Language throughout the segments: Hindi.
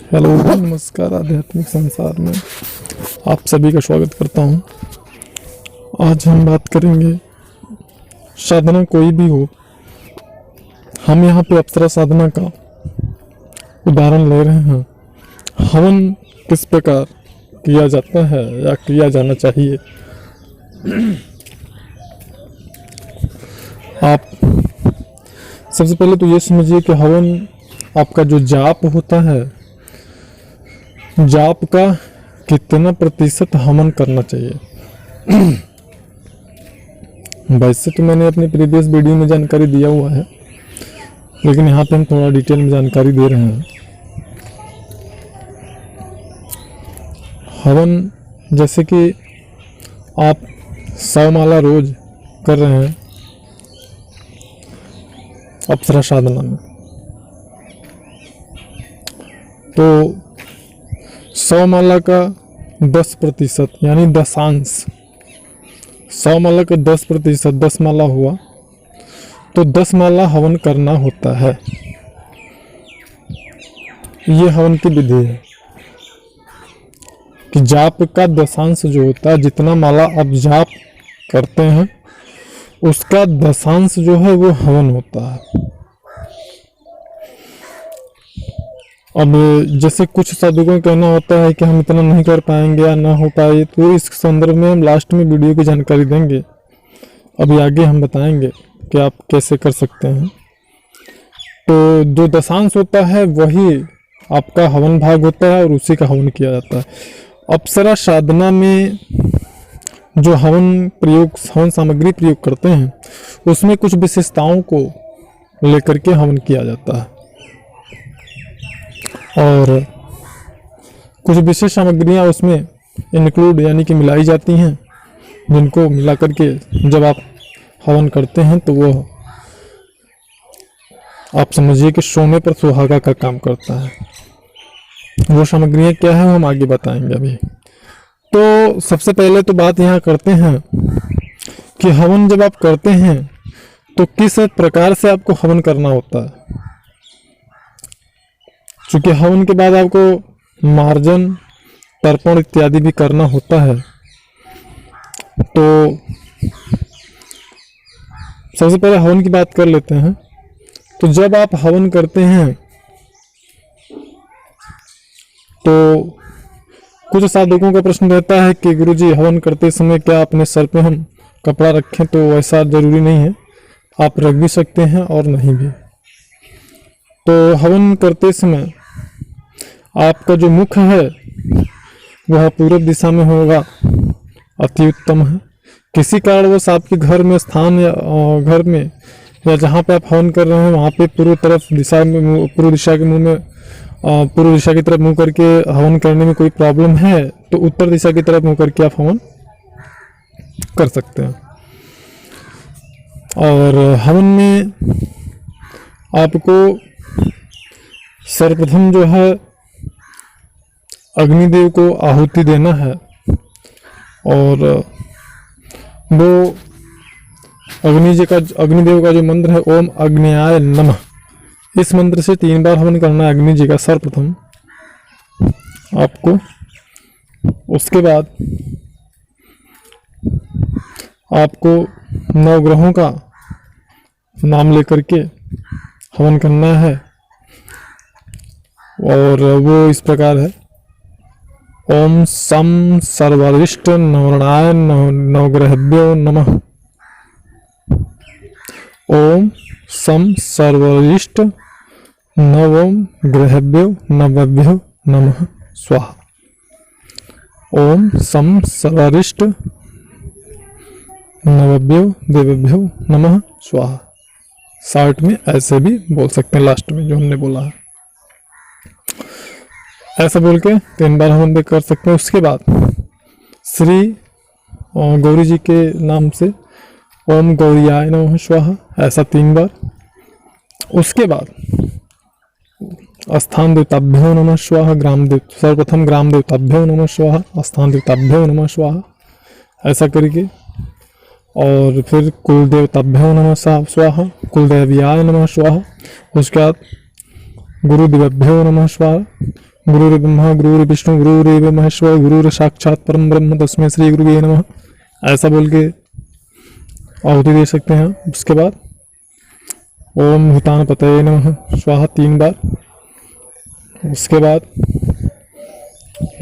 हेलो, नमस्कार। आध्यात्मिक संसार में आप सभी का स्वागत करता हूँ। आज हम बात करेंगे, साधना कोई भी हो, हम यहाँ पे अप्सरा साधना का उदाहरण ले रहे हैं। हवन किस प्रकार किया जाता है या किया जाना चाहिए। आप सबसे पहले तो ये समझिए कि हवन आपका जो जाप होता है, जाप का कितना प्रतिशत हवन करना चाहिए। वैसे तो मैंने अपनी प्रीवियस वीडियो में जानकारी दिया हुआ है, लेकिन यहाँ पे हम थोड़ा डिटेल में जानकारी दे रहे हैं। हवन जैसे कि आप 100 माला रोज कर रहे हैं अप्सरा साधना में, तो 100 माला का 10% यानी दशांश, 100 माला का 10%, 10 माला हुआ तो 10 माला हवन करना होता है। ये हवन की विधि है कि जाप का दशांश जो होता है, जितना माला आप जाप करते हैं उसका दशांश जो है वो हवन होता है। अब जैसे कुछ साधकों का कहना होता है कि हम इतना नहीं कर पाएंगे या ना हो पाए, तो इस संदर्भ में हम लास्ट में वीडियो की जानकारी देंगे। अभी आगे हम बताएंगे कि आप कैसे कर सकते हैं। तो जो दशांश होता है वही आपका हवन भाग होता है और उसी का हवन किया जाता है। अप्सरा साधना में जो हवन सामग्री प्रयोग करते हैं उसमें कुछ विशेषताओं को लेकर के हवन किया जाता है और कुछ विशेष सामग्रियां उसमें इंक्लूड यानी कि मिलाई जाती हैं, जिनको मिला करके जब आप हवन करते हैं तो वो आप समझिए कि सोने पर सुहागा का काम करता है। वो सामग्रियां क्या है वो हम आगे बताएंगे अभी। तो सबसे पहले तो बात यहाँ करते हैं कि हवन जब आप करते हैं तो किस प्रकार से आपको हवन करना होता है। चूंकि हवन के बाद आपको मार्जन, तर्पण इत्यादि भी करना होता है, तो सबसे पहले हवन की बात कर लेते हैं। तो जब आप हवन करते हैं तो कुछ साधकों का प्रश्न रहता है कि गुरुजी हवन करते समय क्या अपने सर पे हम कपड़ा रखें, तो ऐसा जरूरी नहीं है, आप रख भी सकते हैं और नहीं भी। तो हवन करते समय आपका जो मुख है वह पूर्व दिशा में होगा, अति उत्तम है। किसी कारणवश आपके घर में स्थान या घर में या जहाँ पे आप हवन कर रहे हैं वहाँ पे पूर्व दिशा की तरफ मुंह करके हवन करने में कोई प्रॉब्लम है तो उत्तर दिशा की तरफ मुंह करके आप हवन कर सकते हैं। और हवन में आपको सर्वप्रथम जो है अग्निदेव को आहुति देना है और वो अग्निदेव का जो मंत्र है ओम अग्न्याय नमः, इस मंत्र से 3 बार हवन करना है अग्नि जी का सर्वप्रथम आपको। उसके बाद आपको 9 ग्रहों का नाम लेकर के हवन करना है और वो इस प्रकार है। ओम सम सर्वरिष्ट नवरणाय नवग्रहभ्यो नमः। ओम सम सर्वरिष्ट नवम ग्रहभ्यो नवभ्यो नमः स्वाहा। ओम सम सर्वरिष्ट नवभ्यो देवभ्यो नमः स्वाहा। शॉर्ट में ऐसे भी बोल सकते हैं, लास्ट में जो हमने बोला है ऐसा बोल के 3 बार हवन कर सकते हैं। उसके बाद श्री गौरी जी के नाम से ओम गौरियाय नमः स्वाहा, ऐसा 3 बार। उसके बाद स्थान देवताभ्यो नमः स्वाहा, सर्वप्रथम ग्राम देवताभ्यो नमः स्वाहा, स्थान देवताभ्यो नमः स्वाहा, ऐसा करके। और फिर कुल देवताभ्यो नमः स्वाहा, कुलदेव्याय नमः स्वाहा। उसके बाद गुरुदेवभ्यो नमः स्वाहा, गुरुर्ब्रह्मा गुरुर्विष्णु गुरुरेव महेश्वर गुरुर साक्षात परम ब्रह्म तस्मै श्री गुरुवे नमः, ऐसा बोल के आहुति दे सकते हैं। उसके बाद ओम हुतानपतये नमः स्वाहा 3 बार। उसके बाद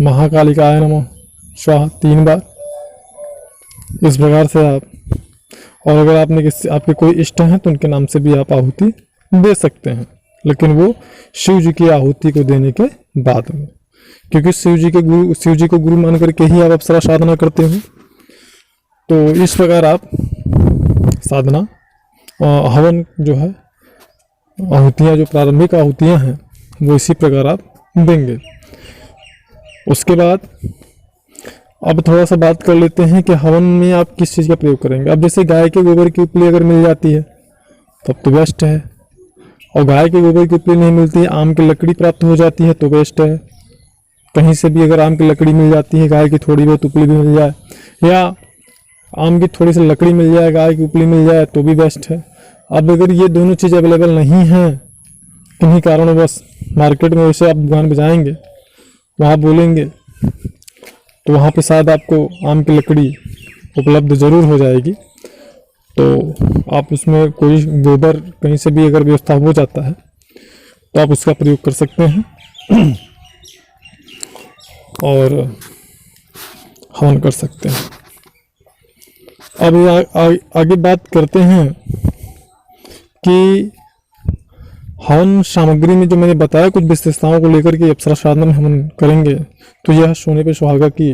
महाकालिकाय नमः स्वाहा 3 बार। इस प्रकार से आप, और अगर आपने किसी आपके कोई इष्ट हैं तो उनके नाम से भी आप आहुति दे सकते हैं, लेकिन वो शिव जी की आहुति को देने के बाद में, क्योंकि शिव जी को गुरु मान करके ही आप अप्सरा साधना करते हो। तो इस प्रकार आप साधना हवन जो है, आहुतियाँ जो प्रारंभिक आहुतियाँ हैं वो इसी प्रकार आप देंगे। उसके बाद अब थोड़ा सा बात कर लेते हैं कि हवन में आप किस चीज़ का प्रयोग करेंगे। अब जैसे गाय के गोबर की उपली अगर मिल जाती है तब तो बेस्ट है, और गाय के गोबर की उपली नहीं मिलती है, आम की लकड़ी प्राप्त हो जाती है तो बेस्ट है। कहीं से भी अगर आम की लकड़ी मिल जाती है, गाय की थोड़ी बहुत उपली भी मिल जाए, या आम की थोड़ी सी लकड़ी मिल जाए, गाय की उपली मिल जाए तो भी बेस्ट है। अब अगर ये दोनों चीज़ अवेलेबल नहीं हैं किन्हीं कारणवश, मार्केट में वैसे आप दुकान पर जाएंगे, वहाँ बोलेंगे तो वहाँ पे शायद आपको आम की लकड़ी उपलब्ध ज़रूर हो जाएगी। तो आप उसमें कोई गोबर कहीं से भी अगर व्यवस्था हो जाता है तो आप उसका प्रयोग कर सकते हैं और हवन कर सकते हैं। अब आगे बात करते हैं कि हवन सामग्री में जो मैंने बताया कुछ विशेषताओं को लेकर के अप्सरा साधना में हवन करेंगे, तो यह सोने पे सुहागा की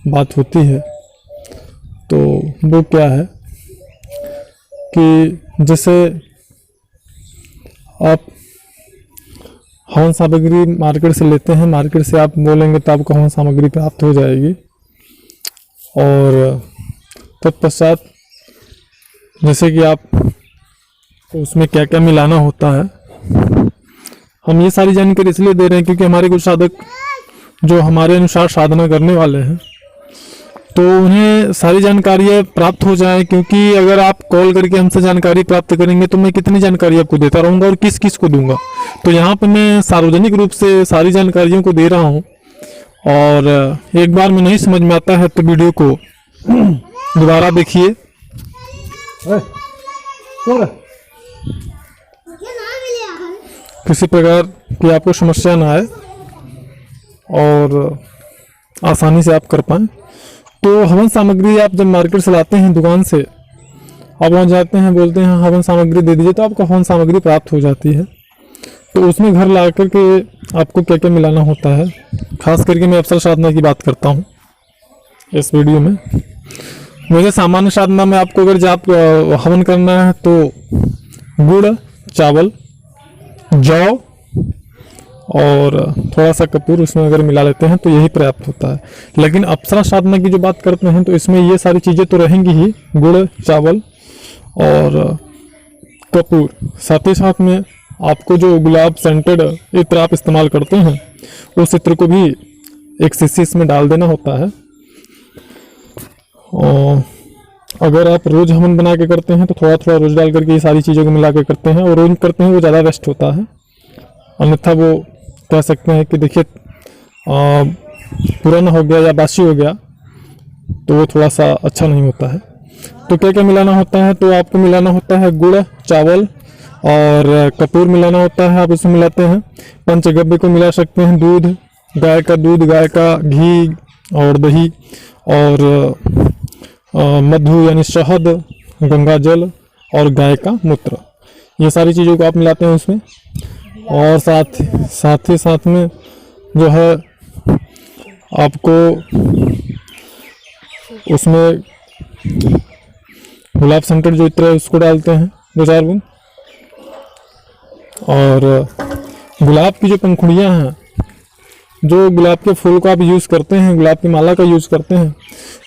बात होती है। तो वो क्या है कि जैसे आप हवन सामग्री मार्केट से लेते हैं, मार्केट से आप बोलेंगे तो आपको हवन सामग्री प्राप्त हो जाएगी, और तत्पश्चात जैसे कि आप उसमें क्या क्या मिलाना होता है, हम ये सारी जानकारी इसलिए दे रहे हैं क्योंकि हमारे कुछ साधक जो हमारे अनुसार साधना करने वाले हैं तो उन्हें सारी जानकारियाँ प्राप्त हो जाए। क्योंकि अगर आप कॉल करके हमसे जानकारी प्राप्त करेंगे तो मैं कितनी जानकारी आपको देता रहूँगा और किस किस को दूंगा। तो यहाँ पे मैं सार्वजनिक रूप से सारी जानकारियों को दे रहा हूँ, और एक बार में नहीं समझ में आता है तो वीडियो को दोबारा देखिए। किसी प्रकार की आपको समस्या ना आए और आसानी से आप कर पाएँ। तो हवन सामग्री आप जब मार्केट से लाते हैं दुकान से, आप वहाँ जाते हैं, बोलते हैं हवन सामग्री दे दीजिए, तो आपको हवन सामग्री प्राप्त हो जाती है। तो उसमें घर ला कर के आपको क्या क्या मिलाना होता है, खास करके मैं अप्सरा साधना की बात करता हूँ इस वीडियो में। वैसे सामान्य साधना में आपको अगर जाप हवन करना है तो गुड़, चावल, जौ और थोड़ा सा कपूर उसमें अगर मिला लेते हैं तो यही पर्याप्त होता है। लेकिन अप्सरा साधना की जो बात करते हैं तो इसमें ये सारी चीज़ें तो रहेंगी ही, गुड़, चावल और कपूर। साथ ही साथ में आपको जो गुलाब सेंटेड इत्र आप इस्तेमाल करते हैं उस इत्र को भी एक शीशी इसमें डाल देना होता है। और अगर आप रोज़ हवन बना के करते हैं तो थोड़ा थोड़ा रोज़ डाल करके ये सारी चीज़ों को मिला के करते हैं, और रोज़ करते हैं वो ज़्यादा बेस्ट होता है। अन्यथा वो कह सकते हैं कि देखिए पुराना हो गया या बासी हो गया तो वो थोड़ा सा अच्छा नहीं होता है। तो क्या क्या मिलाना होता है, तो आपको मिलाना होता है गुड़, चावल और कपूर मिलाना होता है। आप इसमें मिलाते हैं पंचगव्य को मिला सकते हैं, दूध, गाय का घी और दही और मधु यानी शहद, गंगा जल और गाय का मूत्र, ये सारी चीज़ों को आप मिलाते हैं उसमें। और साथ में जो है आपको उसमें गुलाब सेंटेड जो इत्र है उसको डालते हैं 2-4 बूंद। और गुलाब की जो पंखुड़ियाँ हैं, जो गुलाब के फूल को आप यूज़ करते हैं, गुलाब की माला का यूज़ करते हैं,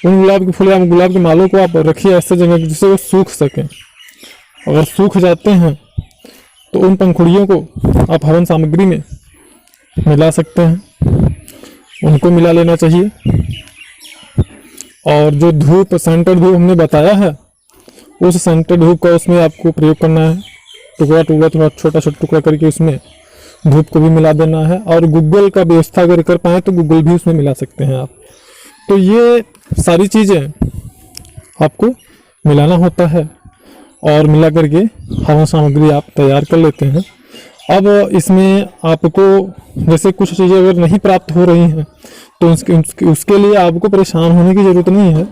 उन गुलाब के फूल या गुलाब की मालों को आप रखिए ऐसे जगह जिससे वो सूख सकें। अगर सूख जाते हैं तो उन पंखुड़ियों को आप हवन सामग्री में मिला सकते हैं, उनको मिला लेना चाहिए। और जो धूप, सेंटेड धूप हमने बताया है, उस सेंटेड धूप का उसमें आपको प्रयोग करना है। टुकड़ा थोड़ा छोटा छोटा टुकड़ा करके उसमें धूप को भी मिला देना है, और गूगल का व्यवस्था अगर कर पाए तो गूगल भी उसमें मिला सकते हैं आप। तो ये सारी चीज़ें आपको मिलाना होता है और मिला करके हवन सामग्री आप तैयार कर लेते हैं। अब इसमें आपको जैसे कुछ चीज़ें अगर नहीं प्राप्त हो रही हैं तो उसके लिए आपको परेशान होने की ज़रूरत नहीं है।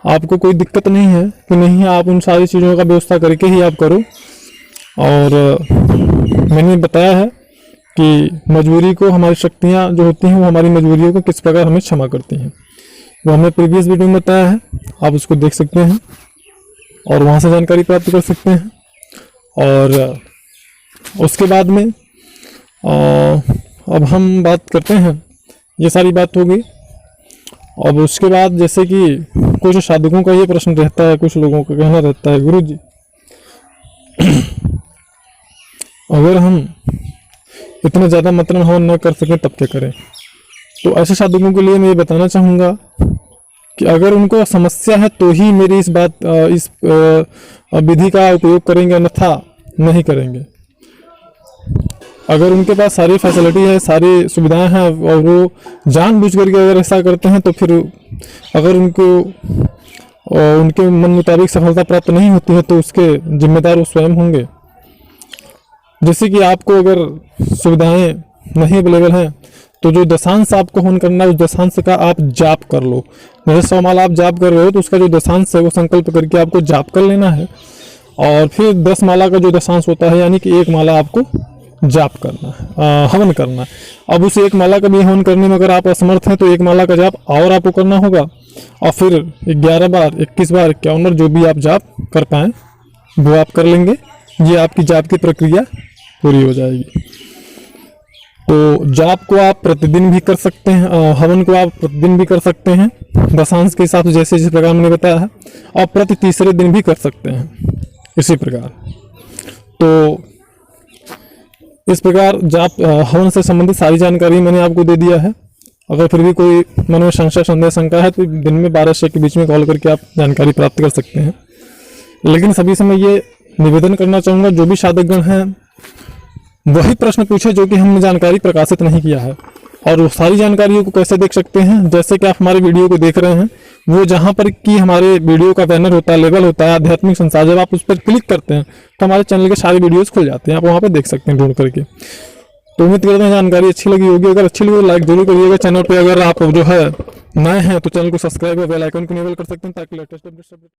आपको कोई दिक्कत नहीं है कि नहीं आप उन सारी चीज़ों का व्यवस्था करके ही आप करो। और मैंने बताया है कि मजबूरी को हमारी शक्तियाँ जो होती हैं वो हमारी मजबूरियों को किस प्रकार हमें क्षमा करती हैं, वो हमने प्रीवियस वीडियो में बताया है, आप उसको देख सकते हैं और वहाँ से जानकारी प्राप्त कर सकते हैं। और उसके बाद में अब हम बात करते हैं, ये सारी बात हो गई। अब उसके बाद जैसे कि कुछ साधकों का ये प्रश्न रहता है, कुछ लोगों का कहना रहता है, गुरु जी अगर हम इतना ज़्यादा मात्रा में हवन न कर सकें तब क्या करें। तो ऐसे साधकों के लिए मैं ये बताना चाहूँगा कि अगर उनको समस्या है तो ही मेरी इस विधि का उपयोग करेंगे, अन्यथा नहीं करेंगे। अगर उनके पास सारी फैसिलिटी है, सारी सुविधाएं हैं और वो जानबूझ करके अगर ऐसा करते हैं तो फिर अगर उनके मन मुताबिक सफलता प्राप्त नहीं होती है तो उसके जिम्मेदार वो स्वयं होंगे। जैसे कि आपको अगर सुविधाएं नहीं अवेलेबल हैं तो जो दशांश आपको हवन करना है उस दशांश का आप जाप कर लो। जैसे 100 माला आप जाप कर रहे हो तो उसका जो दशांश है वो संकल्प करके आपको जाप कर लेना है, और फिर 10 माला का जो दशांश होता है यानी कि 1 माला आपको जाप करना है, हवन करना है। अब उस 1 माला का भी हवन करने में अगर आप असमर्थ हैं तो 1 माला का जाप और आपको करना होगा, और फिर 11 बार 21 बार 51 बार जो भी आप जाप कर पाएँ वो आप कर लेंगे। ये आपकी जाप की प्रक्रिया पूरी हो जाएगी। तो जाप को आप प्रतिदिन भी कर सकते हैं, हवन को आप प्रतिदिन भी कर सकते हैं दशांश के हिसाब से जैसे जिस प्रकार मैंने बताया है, और प्रति तीसरे दिन भी कर सकते हैं इसी प्रकार। तो इस प्रकार जाप हवन से संबंधित सारी जानकारी मैंने आपको दे दिया है। अगर फिर भी कोई मन में संशय संदेह शंका है तो दिन में 12 से 1 के बीच में कॉल करके आप जानकारी प्राप्त कर सकते हैं। लेकिन सभी से मैं ये निवेदन करना चाहूँगा, जो भी साधकगण हैं वही प्रश्न पूछे जो कि हमने जानकारी प्रकाशित नहीं किया है। और वो सारी जानकारियों को कैसे देख सकते हैं, जैसे कि आप हमारे वीडियो को देख रहे हैं, वो जहाँ पर कि हमारे वीडियो का बैनर होता है, लेबल होता है आध्यात्मिक संसार, जब आप उस पर क्लिक करते हैं तो हमारे चैनल के सारे वीडियोस खुल जाते हैं, आप वहाँ पर देख सकते हैं ढूंढ करके। तो उम्मीद करते हैं जानकारी अच्छी लगी होगी। अगर अच्छी लगी तो लाइक जरूर करिएगा। चैनल पर अगर आप जो है नए हैं तो चैनल को सब्सक्राइब और बेल आइकन को इनेबल कर सकते हैं ताकि लेटेस्ट अपडेट